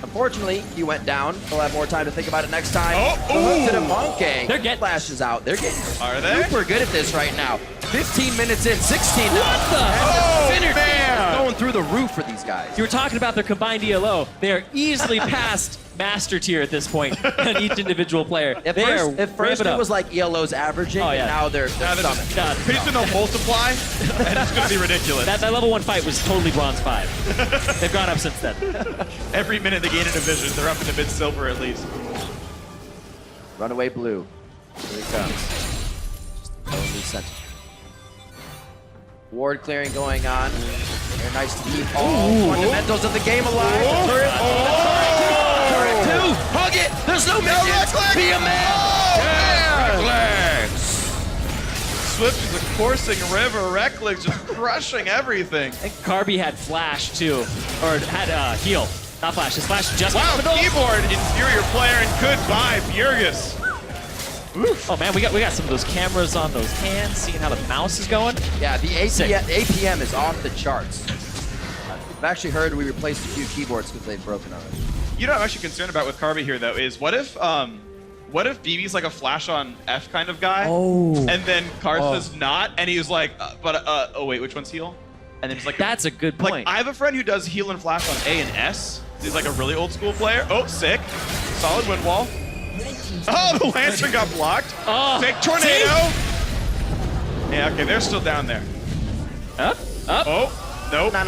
Unfortunately, he went down. He'll have more time to think about it next time. The hook to the monkey. They're getting flashes out. They're getting Are they? super good at this right now. 15 minutes in, 16 now. What the? And the synergy is going through the roof for these guys. You were talking about their combined ELO. They are easily past master tier at this point on each individual player. At They are first ramping it up. was like ELO's averaging, Oh, yeah. and now they're stomach. Pretty soon they'll multiply, and it's going to be ridiculous. That level 1 fight was totally bronze 5. They've gone up since then. Every minute they gain a division, they're up into mid-silver at least. Runaway blue. Here it comes. Just only center. Ward clearing going on. Very nice to keep all fundamentals of the game alive. Turret. Turret 2. Hug it. There's no minions. Be a man. Swift is a coursing river. Reckless just crushing everything. I think Carby had flash too, or had heal. Not flash. His flash just. Wow, keyboard inferior player and goodbye, Bjergus. Oh man, we got some of those cameras on those hands, seeing how the mouse is going. Yeah, the APM is off the charts. I've actually heard we replaced a few keyboards because they've broken already. You know what I'm actually concerned about with Carby here though is what if BB's like a flash on F kind of guy, and then Kartha's not, and he was like, oh wait, which one's heal? And then he's like, that's a good point. Like I have a friend who does heal and flash on A and S. He's like a really old school player. Oh, sick, solid wind wall. Oh, the Lancer got blocked. Oh, sick tornado. Yeah, okay, they're still down there. Up. Oh, nope. No.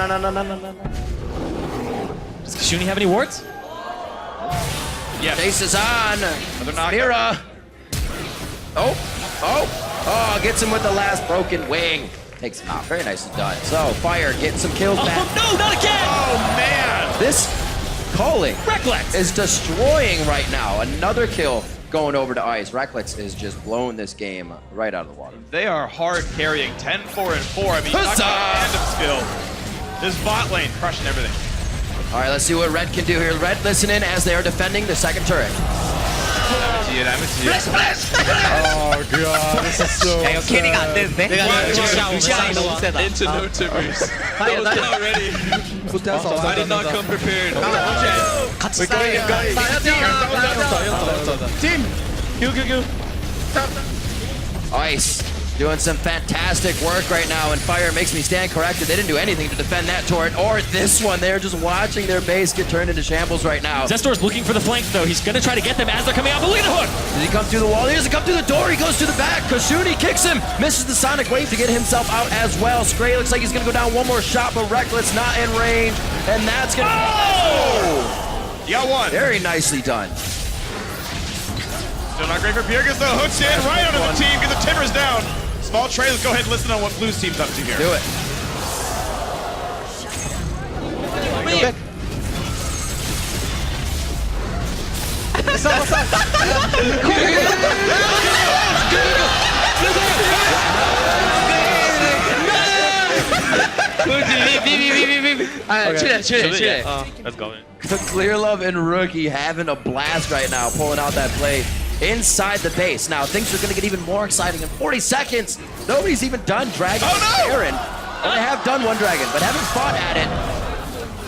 Does Kashuni have any wards? Yeah. Chase is on. Mira. Oh, gets him with the last broken wing. Takes him out. Very nicely done. So, Fire getting some kills back. Oh, no, not again! Oh, man. This calling Reckless is destroying right now. Another kill going over to Ice. Reckless is just blowing this game right out of the water. They are hard carrying 10, 4, and 4. I mean, talk about random skill. This bot lane crushing everything. All right, let's see what Red can do here. Red listening as they are defending the second turret. Bless! Oh god, this is so 이거 캐리가 안 되는데? Into no timbers. That was not ready. I did not come prepared. 같이 싸워요. Team! Ice doing some fantastic work right now, and Fire makes me stand corrected. They didn't do anything to defend that turret or this one. They're just watching their base get turned into shambles right now. Zestor's looking for the flank though. He's gonna try to get them as they're coming out. But look at the hook! Does he come through the wall? He doesn't come through the door. He goes to the back. Kashuni kicks him. Misses the Sonic Wave to get himself out as well. Scray looks like he's gonna go down one more shot, but Reckless not in range. And that's gonna You got one. Very nicely done. Still not great for Bjergus though. Hooks in right under the team. Get the timbers down. Small Trey, let's go ahead and listen on what Blue's team's up to here. Do it. Let's go. Clear Love and Rookie having a blast right now, pulling out that play inside the base. Now, things are going to get even more exciting in 40 seconds. Nobody's even done Dragon Aaron. Well, they have done one Dragon, but haven't fought at it.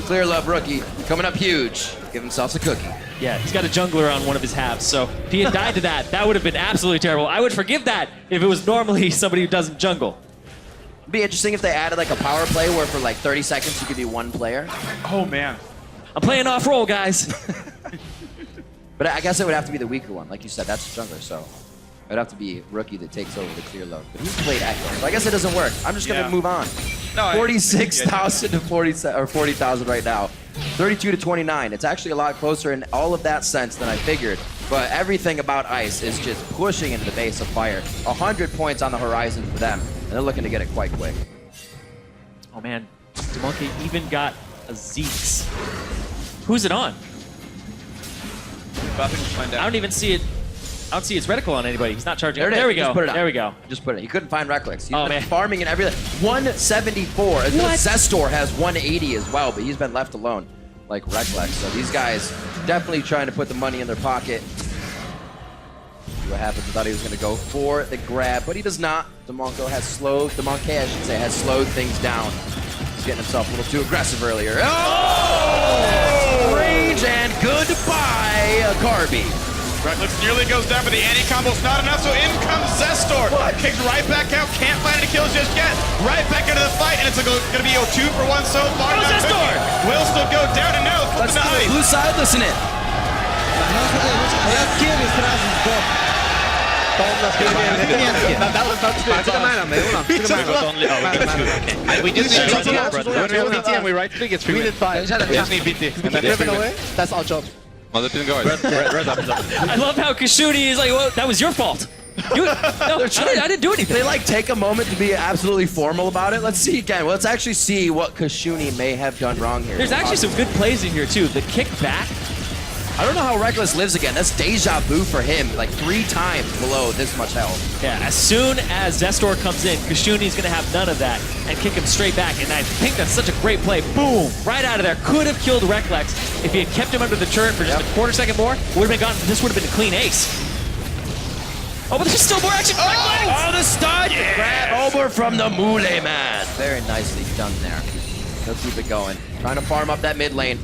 Clear Love Rookie coming up huge. Give himself a cookie. Yeah, he's got a jungler on one of his halves, so if he had died to that, that would have been absolutely terrible. I would forgive that if it was normally somebody who doesn't jungle. It'd be interesting if they added like a power play where for like 30 seconds you could be one player. Oh, man. I'm playing off-roll, guys. But I guess it would have to be the weaker one. Like you said, that's jungler, so it would have to be Rookie that takes over the Clear Love. But he's played Echo, so I guess it doesn't work. I'm just going to move on. No, 46,000 to 40,000 right now. 32 to 29. It's actually a lot closer in all of that sense than I figured. But everything about Ice is just pushing into the base of Fire. 100 points on the horizon for them, and they're looking to get it quite quick. Oh man, Monkey even got a Zeeks. Who's it on? About to find out. I don't even see it. I don't see his reticle on anybody. He's not charging. There it is. There we Just go. put it out. There we go. Just put it. He couldn't find Reckless. He's Oh, been man. farming and everything. 174. What? Zestor has 180 as well, but he's been left alone like Reckless. So these guys definitely trying to put the money in their pocket. See what happens. I thought he was going to go for the grab, but he does not. DeMonco has slowed things down. He's getting himself a little too aggressive earlier. Oh! Range and goodbye, Carby. Reckless nearly goes down, but the anti-combo's not enough, so in comes Zestor. Kicked right back out, can't find any kills just yet. Right back into the fight, and it's going to be a 2 for 1 so far. Go Zestor! Will still go down, and now Let's do the blue side, listen in. We just need we right click, it's 3 minutes. We just need BT. That's our job. I love how Kashuni is like, well, that was your fault. No, I didn't do anything. They like take a moment to be absolutely formal about it. Let's see again. Let's actually see what Kashuni may have done wrong here. There's actually some good plays in here too. The kick back. I don't know how Reckless lives again. That's deja vu for him. Like 3 times below this much health. Yeah, as soon as Zestor comes in, Kashuni's gonna have none of that and kick him straight back. And I think that's such a great play. Boom! Right out of there. Could have killed Reckless if he had kept him under the turret for just a quarter second more. Would have been gone. This would have been a clean ace. Oh, but there's still more action. Oh, the stun! Yeah. Grab over from the Mule Man. Very nicely done there. He'll keep it going. Trying to farm up that mid lane.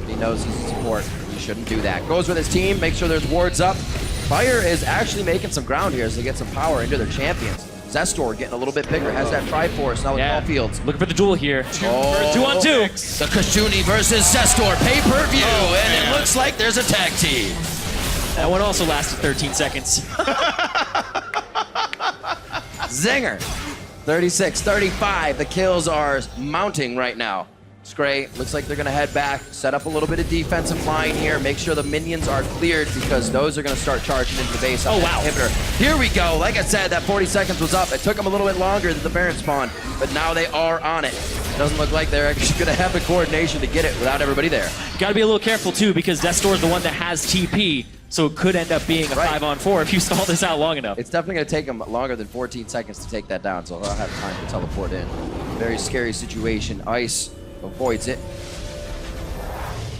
He knows he's in support. He shouldn't do that. Goes with his team, make sure there's wards up. Fire is actually making some ground here as they get some power into their champions. Zestor getting a little bit bigger, has that Triforce now with all fields. Looking for the duel here. 2 on 2. The Kashuni versus Zestor pay-per-view, and it looks like there's a tag team. That one also lasted 13 seconds. Zinger. 36, 35. The kills are mounting right now. Scray, looks like they're going to head back, set up a little bit of defensive line here, make sure the minions are cleared because those are going to start charging into the base. Oh, wow. Inhibitor. Here we go. Like I said, that 40 seconds was up. It took them a little bit longer than the Baron spawn, but now they are on it. Doesn't look like they're actually going to have the coordination to get it without everybody there. Got to be a little careful, too, because Zestor is the one that has TP, so it could end up being a 5-on-4 if you stall this out long enough. It's definitely going to take them longer than 14 seconds to take that down, so they'll have time to teleport in. Very scary situation. Ice avoids it.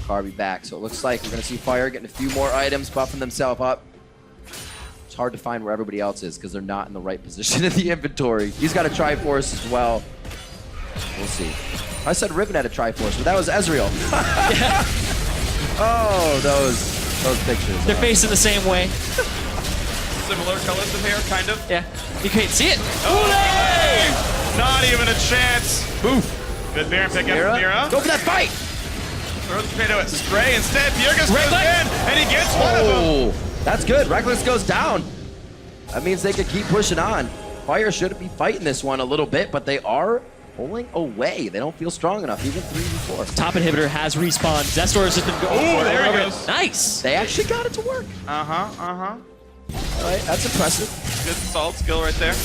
Carby back, so it looks like we're going to see Fire getting a few more items, buffing themselves up. It's hard to find where everybody else is because they're not in the right position in the inventory. He's got a Triforce as well. We'll see. I said Riven had a Triforce, but that was Ezreal. Yeah. Oh, those pictures. They're facing the same way. Similar colors of hair, kind of. Yeah. You can't see it. Oh, not even a chance. Oof. Good Baron pick up from Mira. Go for that fight. Throws the potato at Stray instead. Bjergus goes in, and he gets one of them. That's good. Reckless goes down. That means they could keep pushing on. Fire should be fighting this one a little bit, but they are pulling away. They don't feel strong enough, even 3v4. Top inhibitor has respawned. Zestor has just been going for it. There he goes. Nice. They actually got it to work. Uh-huh. All right, that's impressive. Good solid skill right there.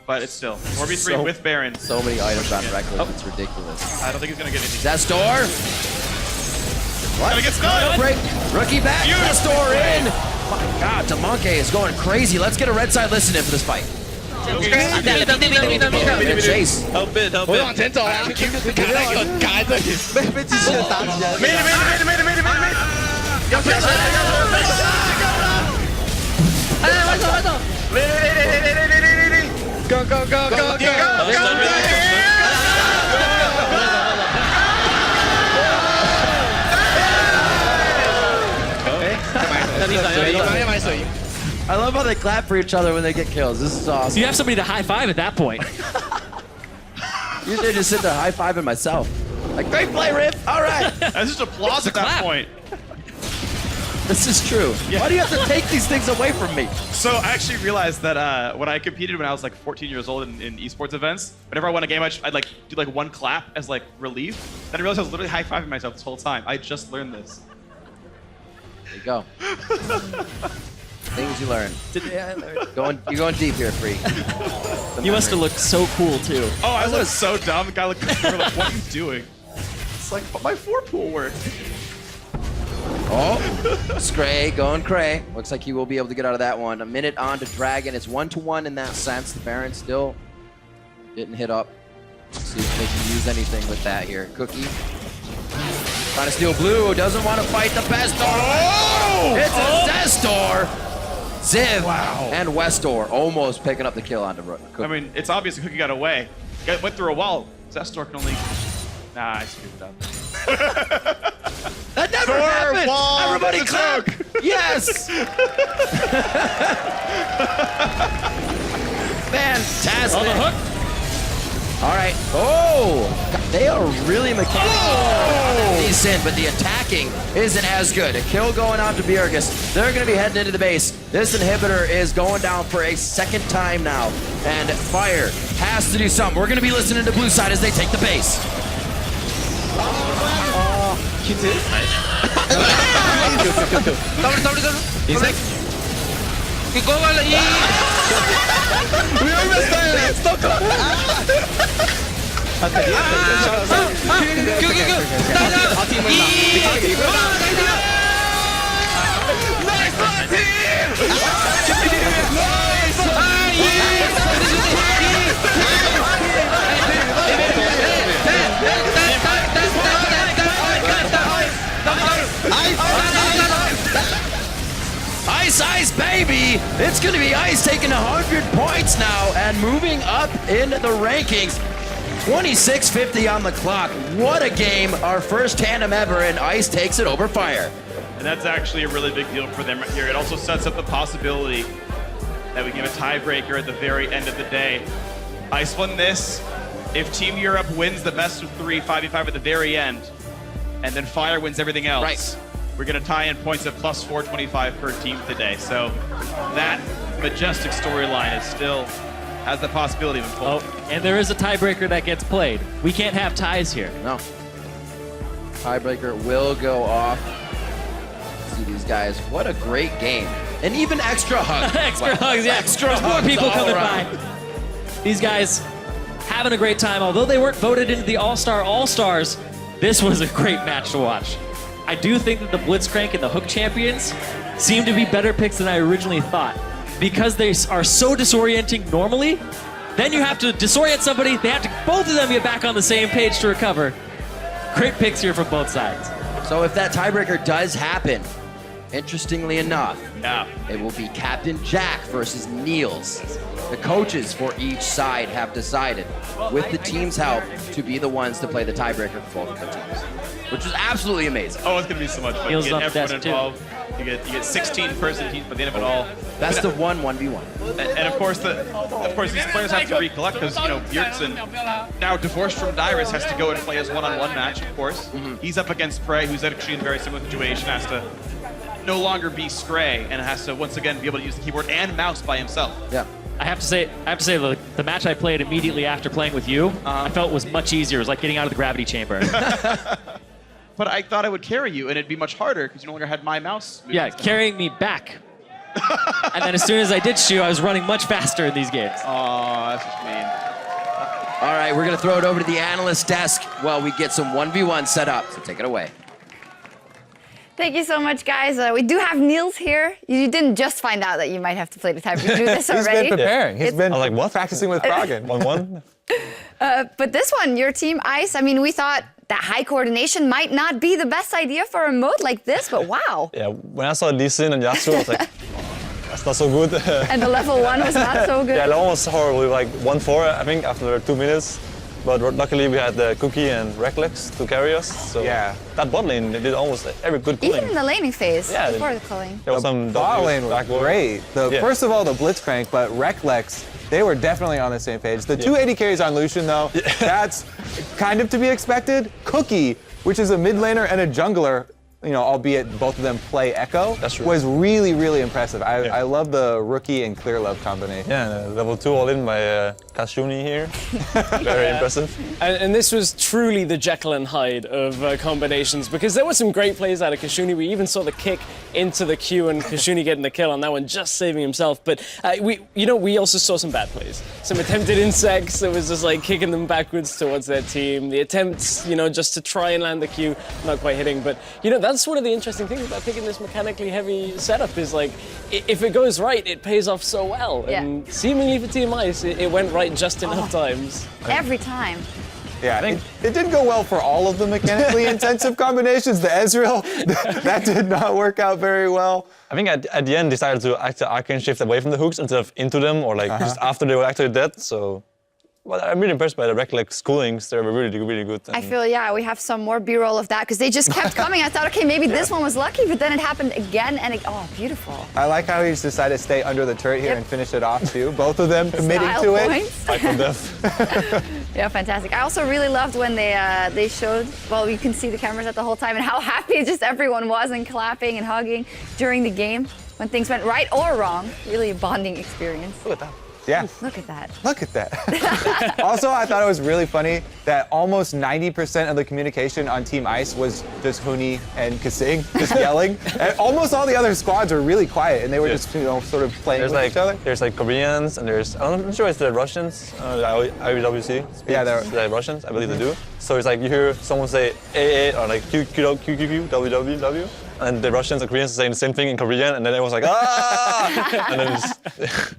But it's still 4v3 with Baron. So many items on Reckless, it's ridiculous. I don't think he's gonna get anything. Zestor. What? Gonna get stunned. Break. Rookie back. Beautiful Zestor play. in. My God, Demonke is going crazy. Let's get a red side listen in for this fight. Chase. Help it. 我往前走啊！卡在一个卡在这里，被机器人打起来。没！要跳水！快走！ Go go go go go！ I love how they clap for each other when they get kills. This is awesome. You have somebody to high five at that point. Usually I just sit there high-fiving myself. Like, great play, Riff. All right. That's just applause at that point. This is true. Yeah. Why do you have to take these things away from me? So I actually realized that when I competed when I was like 14 years old in esports events, whenever I won a game, I'd like do like one clap as like relief. Then I realized I was literally high-fiving myself this whole time. I just learned this. There you go. Things you learn. You're going deep here, Freak. You must have looked so cool too. Oh, I was so dumb. The guy looked like, what are you doing? It's like, but my 4-pool worked. Oh, Scray going cray. Looks like he will be able to get out of that one. A minute on to Dragon. It's 1-1 in that sense. The Baron still getting hit up. Let's see if they can use anything with that here. Cookie. Trying to steal blue. Doesn't want to fight the best. Oh! It's a Zestor. Ziv and Westor almost picking up the kill onto Cookie. I mean, it's obvious Cookie got away. Went through a wall. Zestor can only... Nah, I screwed up. That never happened! Everybody clap! Yes! Fantastic. On the hook. All right. Oh, God, they are really mechanically decent, but the attacking isn't as good. A kill going out to Bjergis. They're going to be heading into the base. This inhibitor is going down for a second time now, and Fire has to do something. We're going to be listening to Blue Side as they take the base. Q2. Nice. Insect. Go We almost died. Stop. Ice, Ice, baby! It's going to be Ice taking 100 points now and moving up in the rankings. 26:50 on the clock. What a game. Our first tandem ever, and Ice takes it over Fire. And that's actually a really big deal for them right here. It also sets up the possibility that we give a tiebreaker at the very end of the day. Ice won this. If Team Europe wins the best of 3 5v5 at the very end, and then Fire wins everything else, right, we're going to tie in points at plus 425 per team today. So that majestic storyline is still has the possibility of unfolding. Oh, and there is a tiebreaker that gets played. We can't have ties here. No. Tiebreaker will go off. See these guys. What a great game. And even extra hugs. Extra hugs, yeah. Extra There's more hugs people all coming around. by. These guys having a great time. Although they weren't voted into the All-Star All-Stars, this was a great match to watch. I do think that the Blitzcrank and the Hook champions seem to be better picks than I originally thought. Because they are so disorienting normally, then you have to disorient somebody, they have to, both of them get back on the same page to recover. Great picks here from both sides. So if that tiebreaker does happen, interestingly enough, yeah, it will be Captain Jack versus Niels. The coaches for each side have decided, with the team's help, to be the ones to play the tiebreaker for both of the teams, which is absolutely amazing. Oh, it's going to be so much fun. Niels You up get the everyone desk, too. involved. You get 16 person teams by the end of it all. Best of one, 1v1. And of course, these players have to recollect because Bjergsen, now divorced from Dyrus, has to go and play his one-on-one match. Of course, He's up against Prey, who's actually in a very similar situation. Has to no longer be Scray and has to once again be able to use the keyboard and mouse by himself. Yeah. I have to say the match I played immediately after playing with you, I felt was much easier. It was like getting out of the gravity chamber. But I thought I would carry you, and it'd be much harder because you no longer had my mouse. Yeah, carrying me back. And then as soon as I ditched you, I was running much faster in these games. Aw, that's just mean. All right, we're going to throw it over to the analyst desk while we get some 1v1 set up. So take it away. Thank you so much, guys. We do have Niels here. You didn't just find out that you might have to play the tiebreaker. You knew this already. He's been preparing. He's been like, what? practicing with Froggen. 1-1. But this one, your team, Ice, I mean, we thought that high coordination might not be the best idea for a mode like this, but wow. Yeah, when I saw Lee Sin and Yasuo, I was like, that's not so good. And the level 1 was not so good. Yeah, level 1 was horrible. We were like 1-4, I think, after 2 minutes. But luckily we had Cookie and Reckless to carry us. So yeah, that bot lane, they did almost every good culling. Even in the laning phase, Yeah, before the culling. There was some bot lane was backward. great. First of all, the Blitzcrank, but Reckless, they were definitely on the same page. The 280 carries on Lucian, though, that's kind of to be expected. Cookie, which is a mid laner and a jungler, albeit both of them play Echo, was really, really impressive. I love the rookie and clear love combination. Yeah, level 2 all in by Kashuni here. Very impressive. And this was truly the Jekyll and Hyde of combinations because there were some great plays out of Kashuni. We even saw the kick into the queue and Kashuni getting the kill on that one, just saving himself. But we also saw some bad plays. Some attempted insects that was just like kicking them backwards towards their team. The attempts, just to try and land the queue, not quite hitting. But, that's one of the interesting things about picking this mechanically heavy setup is like, if it goes right, it pays off so well. Yeah. And seemingly for Team Ice, it went right just enough times. Every time. Yeah, it didn't go well for all of the mechanically intensive combinations. The Ezreal, that did not work out very well. I think at the end decided to actually arcane shift away from the hooks instead of into them or like just after they were actually dead. So Well, I'm really impressed by the Rec schoolings. They're really good. I feel, yeah, we have some more B-roll of that because they just kept coming. I thought, okay, maybe this one was lucky, but then it happened again and oh, beautiful. I like how he just decided to stay under the turret here and finish it off too. Both of them committing to it. Yeah, fantastic. I also really loved when they showed, well, you can see the cameras at the whole time and how happy just everyone was and clapping and hugging during the game when things went right or wrong. Really a bonding experience. Look at that. Yeah. Look at that. Look at that. Also, I thought it was really funny that almost 90% of the communication on Team Ice was just Huni and Kasing just yelling. And almost all the other squads were really quiet and they were just, you know, sort of playing with each other. There's like Koreans and I'm not sure it's the Russians. IWC speaks the Russians, I believe they do. So it's like you hear someone say AA or like QQQ, WWW. And the Russians and Koreans are saying the same thing in Korean, and then everyone's like, ah! And then it's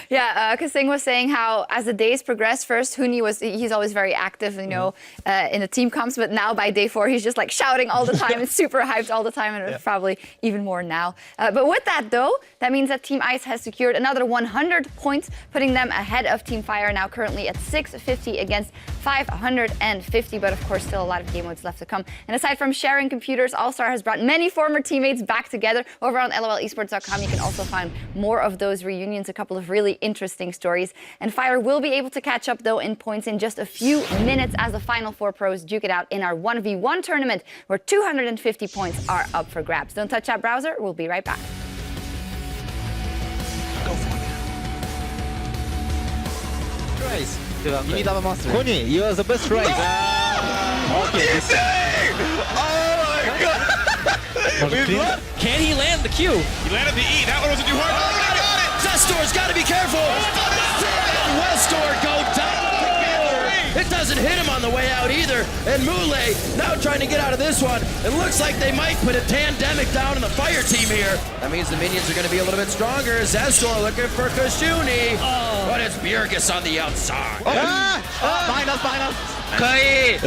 Yeah, Kasing was saying how as the days progressed, first he's always very active, you know, in the team comps, but now by day 4 he's just like shouting all the time and super hyped all the time, and probably even more now. But with that though, that means that Team Ice has secured another 100 points, putting them ahead of Team Fire, now currently at 650 against 550, but of course still a lot of game modes left to come. And aside from sharing computers, All-Star has brought many former teammates back together. Over on lolesports.com you can also find more of those reunions, a couple of really interesting stories. And Fire will be able to catch up though in points in just a few minutes as the final 4 pros duke it out in our 1v1 tournament where 250 points are up for grabs. Don't touch that browser, we'll be right back. Go for it. Race. You need other monster. Huni, you are the best race. Okay. Oh my god! Can he land the Q? He landed the E. That one wasn't too hard. Oh, he got it! Zestor's got to be careful. Westor go down together. It doesn't hit him on the way out either. And Mule now trying to get out of this one. It looks like they might put a Tandemic down in the Fire team here. That means the minions are going to be a little bit stronger. Zestor looking for Kashuni. But it's Bjergis on the outside. Behind us. 可以。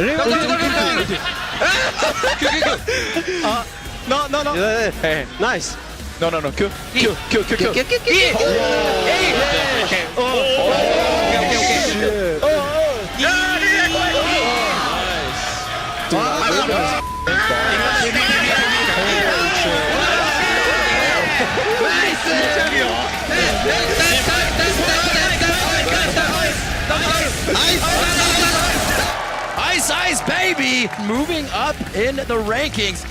No. Hey, nice. No. Q. Ice, baby! Moving up in the rankings.